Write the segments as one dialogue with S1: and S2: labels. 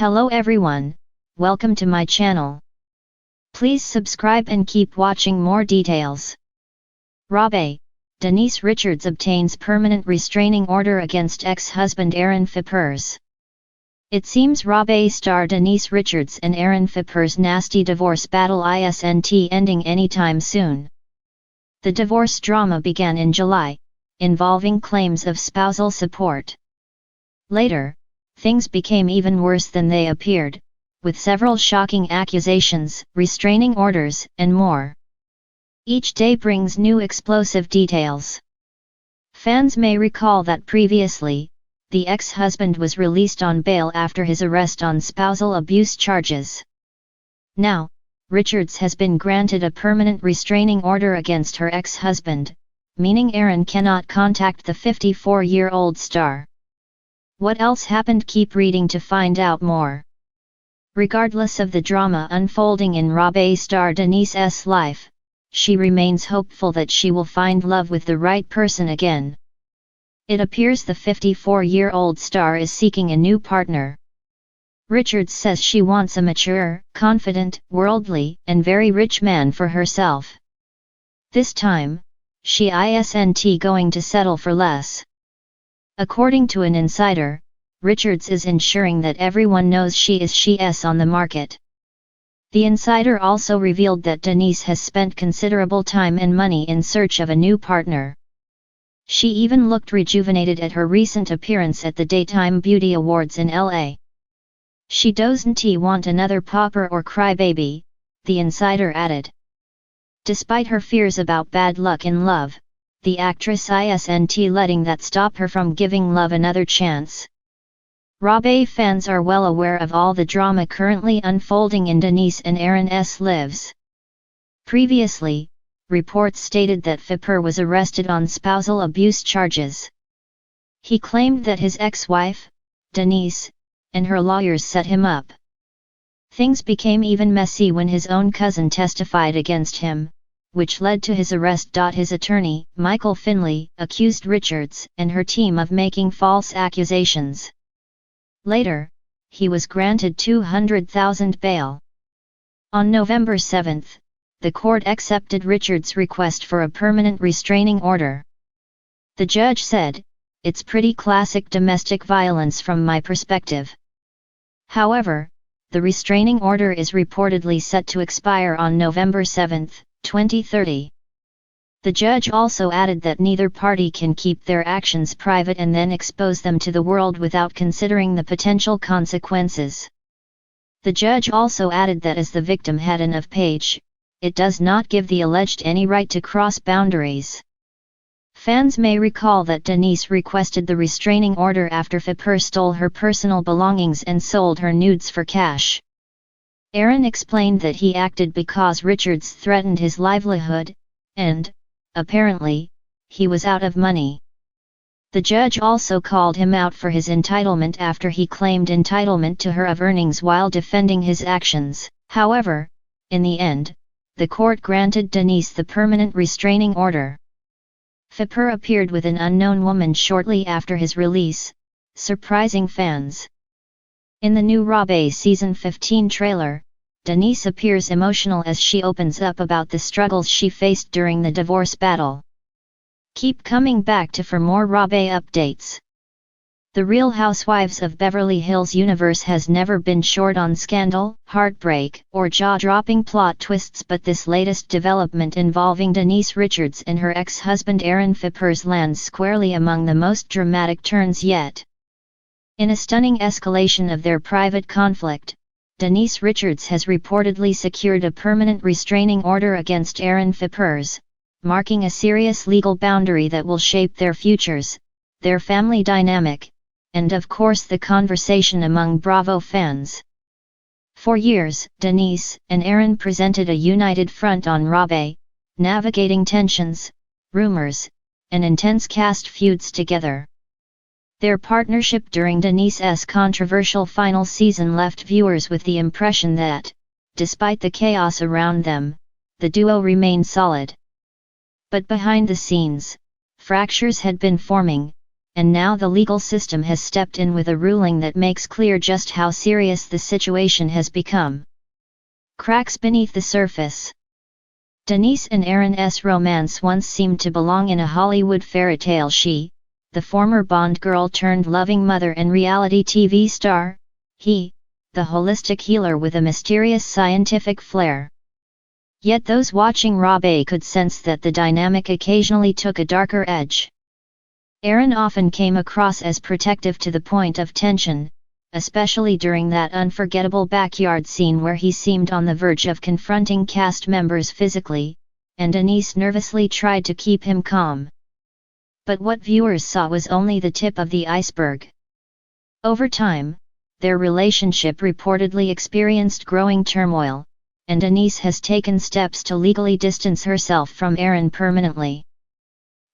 S1: Hello everyone, welcome to my channel. Please subscribe and keep watching more details. Rob. Denise Richards obtains permanent restraining order against ex-husband Aaron Phippers. It seems Rob star Denise Richards and Aaron Phippers' nasty divorce battle isn't ending anytime soon. The divorce drama began in July, involving claims of spousal support. Later, things became even worse than they appeared, with several shocking accusations, restraining orders, and more. Each day brings new explosive details. Fans may recall that previously, the ex-husband was released on bail after his arrest on spousal abuse charges. Now, Richards has been granted a permanent restraining order against her ex-husband, meaning Aaron cannot contact the 54-year-old star. What else happened? Keep reading to find out more. Regardless of the drama unfolding in Rob star Denise's life, she remains hopeful that she will find love with the right person again. It appears the 54-year-old star is seeking a new partner. Richards says she wants a mature, confident, worldly, and very rich man for herself. This time, she isn't going to settle for less. According to an insider, Richards is ensuring that everyone knows she's on the market. The insider also revealed that Denise has spent considerable time and money in search of a new partner. She even looked rejuvenated at her recent appearance at the Daytime Beauty Awards in LA. She doesn't want another pauper or crybaby, the insider added. Despite her fears about bad luck in love, the actress isn't letting that stop her from giving love another chance. Rob fans are well aware of all the drama currently unfolding in Denise and Aaron's lives. Previously, reports stated that Phippers was arrested on spousal abuse charges. He claimed that his ex-wife, Denise, and her lawyers set him up. Things became even messy when his own cousin testified against him, which led to his arrest. His attorney, Michael Finley, accused Richards and her team of making false accusations. Later, he was granted $200,000 bail. On November 7, the court accepted Richards' request for a permanent restraining order. The judge said, "It's pretty classic domestic violence from my perspective." However, the restraining order is reportedly set to expire on November 7, 2030. The judge also added that neither party can keep their actions private and then expose them to the world without considering the potential consequences. The judge also added that as the victim had enough page, it does not give the alleged any right to cross boundaries. Fans may recall that Denise requested the restraining order after Phippers stole her personal belongings and sold her nudes for cash. Aaron explained that he acted because Richards threatened his livelihood, and, apparently, he was out of money. The judge also called him out for his entitlement after he claimed entitlement to her of earnings while defending his actions. However, in the end, the court granted Denise the permanent restraining order. Phippers appeared with an unknown woman shortly after his release, surprising fans. In the new Rob Season 15 trailer, Denise appears emotional as she opens up about the struggles she faced during the divorce battle. Keep coming back for more Rob updates. The Real Housewives of Beverly Hills universe has never been short on scandal, heartbreak, or jaw-dropping plot twists, but this latest development involving Denise Richards and her ex-husband Aaron Phippers lands squarely among the most dramatic turns yet. In a stunning escalation of their private conflict, Denise Richards has reportedly secured a permanent restraining order against Aaron Phippers, marking a serious legal boundary that will shape their futures, their family dynamic, and of course the conversation among Bravo fans. For years, Denise and Aaron presented a united front on Rob, navigating tensions, rumors, and intense cast feuds together. Their partnership during Denise's controversial final season left viewers with the impression that, despite the chaos around them, the duo remained solid. But behind the scenes, fractures had been forming, and now the legal system has stepped in with a ruling that makes clear just how serious the situation has become. Cracks beneath the surface. Denise and Aaron's romance once seemed to belong in a Hollywood fairy tale. She, the former Bond girl turned loving mother and reality TV star, he, the holistic healer with a mysterious scientific flair. Yet those watching Rabe could sense that the dynamic occasionally took a darker edge. Aaron often came across as protective to the point of tension, especially during that unforgettable backyard scene where he seemed on the verge of confronting cast members physically, and Denise nervously tried to keep him calm. But what viewers saw was only the tip of the iceberg. Over time, their relationship reportedly experienced growing turmoil, and Denise has taken steps to legally distance herself from Aaron permanently.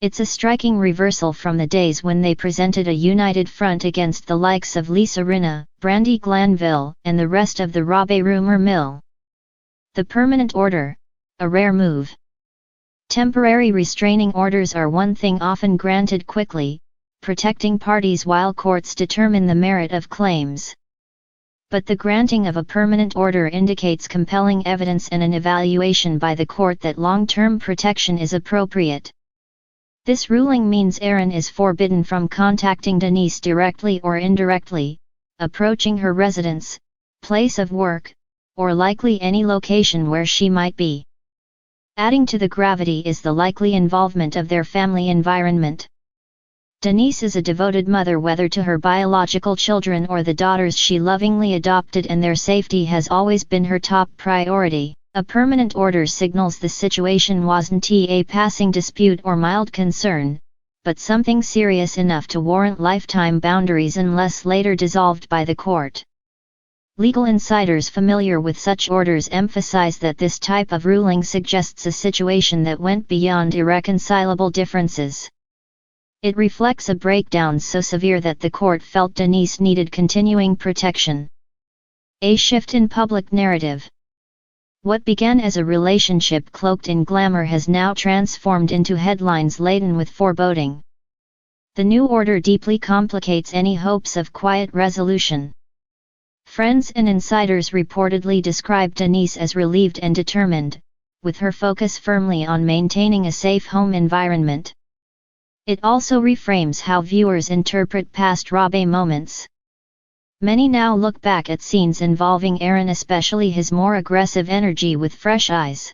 S1: It's a striking reversal from the days when they presented a united front against the likes of Lisa Rinna, Brandi Glanville, and the rest of the Rabe rumor mill. The permanent order, a rare move. Temporary restraining orders are one thing often granted quickly, protecting parties while courts determine the merit of claims. But the granting of a permanent order indicates compelling evidence and an evaluation by the court that long-term protection is appropriate. This ruling means Aaron is forbidden from contacting Denise directly or indirectly, approaching her residence, place of work, or likely any location where she might be. Adding to the gravity is the likely involvement of their family environment. Denise is a devoted mother, whether to her biological children or the daughters she lovingly adopted, and their safety has always been her top priority. A permanent order signals the situation wasn't a passing dispute or mild concern, but something serious enough to warrant lifetime boundaries unless later dissolved by the court. Legal insiders familiar with such orders emphasize that this type of ruling suggests a situation that went beyond irreconcilable differences. It reflects a breakdown so severe that the court felt Denise needed continuing protection. A shift in public narrative. What began as a relationship cloaked in glamour has now transformed into headlines laden with foreboding. The new order deeply complicates any hopes of quiet resolution. Friends and insiders reportedly describe Denise as relieved and determined, with her focus firmly on maintaining a safe home environment. It also reframes how viewers interpret past Rabe moments. Many now look back at scenes involving Aaron, especially his more aggressive energy, with fresh eyes.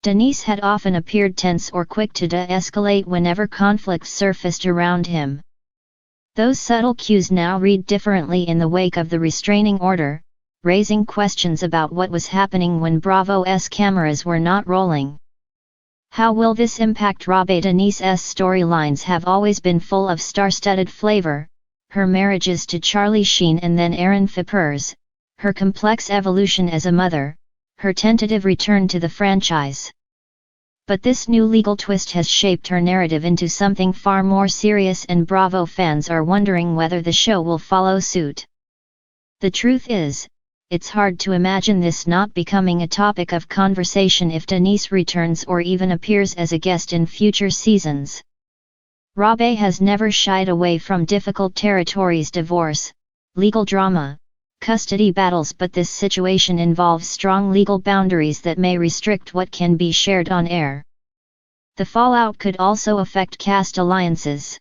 S1: Denise had often appeared tense or quick to de-escalate whenever conflicts surfaced around him. Those subtle cues now read differently in the wake of the restraining order, raising questions about what was happening when Bravo's cameras were not rolling. How will this impact Rabe? Denise's storylines have always been full of star-studded flavor. Her marriages to Charlie Sheen and then Aaron Fippers, her complex evolution as a mother, her tentative return to the franchise. But this new legal twist has shaped her narrative into something far more serious, and Bravo fans are wondering whether the show will follow suit. The truth is, it's hard to imagine this not becoming a topic of conversation if Denise returns or even appears as a guest in future seasons. Rabe has never shied away from difficult territories: divorce, legal drama, custody battles, but this situation involves strong legal boundaries that may restrict what can be shared on air. The fallout could also affect cast alliances.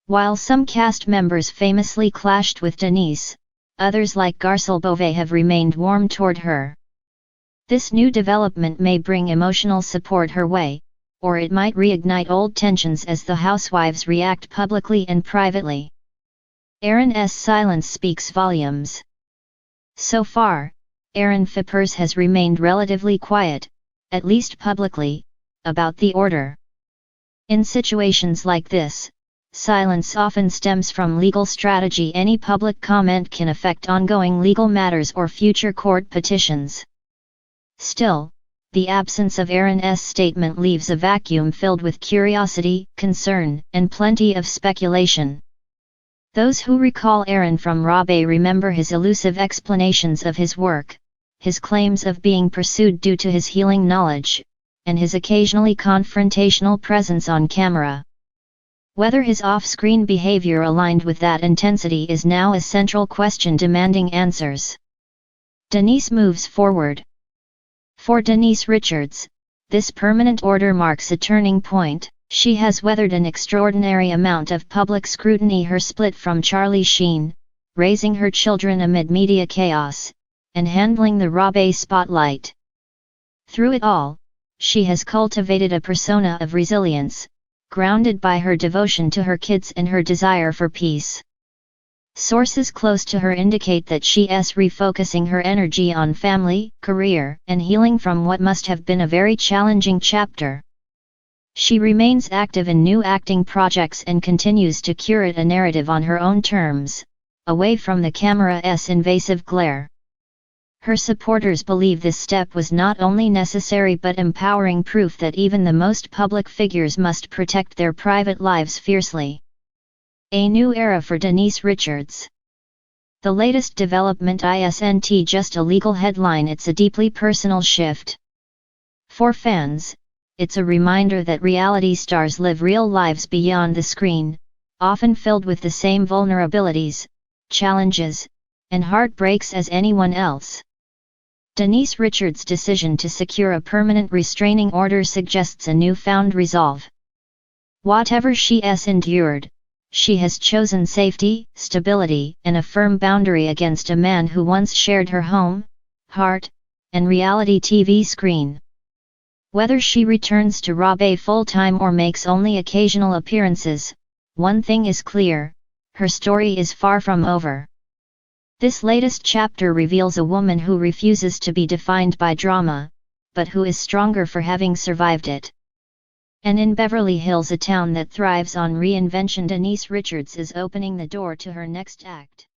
S1: While some cast members famously clashed with Denise, others like Garcelle Beauvais have remained warm toward her. This new development may bring emotional support her way, or it might reignite old tensions as the housewives react publicly and privately. Aaron's silence speaks volumes. So far, Aaron Fippers has remained relatively quiet, at least publicly, about the order. In situations like this, silence often stems from legal strategy. Any public comment can affect ongoing legal matters or future court petitions. Still, the absence of Aaron's statement leaves a vacuum filled with curiosity, concern, and plenty of speculation. Those who recall Aaron from Rabe remember his elusive explanations of his work, his claims of being pursued due to his healing knowledge, and his occasionally confrontational presence on camera. Whether his off-screen behavior aligned with that intensity is now a central question demanding answers. Denise moves forward. For Denise Richards, this permanent order marks a turning point. She has weathered an extraordinary amount of public scrutiny, her split from Charlie Sheen, raising her children amid media chaos, and handling the Rob spotlight. Through it all, she has cultivated a persona of resilience, grounded by her devotion to her kids and her desire for peace. Sources close to her indicate that she is refocusing her energy on family, career, and healing from what must have been a very challenging chapter. She remains active in new acting projects and continues to curate a narrative on her own terms, away from the camera's invasive glare. Her supporters believe this step was not only necessary but empowering, proof that even the most public figures must protect their private lives fiercely. A new era for Denise Richards. The latest development isn't just a legal headline, it's a deeply personal shift. For fans, it's a reminder that reality stars live real lives beyond the screen, often filled with the same vulnerabilities, challenges, and heartbreaks as anyone else. Denise Richards' decision to secure a permanent restraining order suggests a newfound resolve. Whatever she has endured, she has chosen safety, stability, and a firm boundary against a man who once shared her home, heart, and reality TV screen. Whether she returns to Rob full-time or makes only occasional appearances, one thing is clear: her story is far from over. This latest chapter reveals a woman who refuses to be defined by drama, but who is stronger for having survived it. And in Beverly Hills, a town that thrives on reinvention, Denise Richards is opening the door to her next act.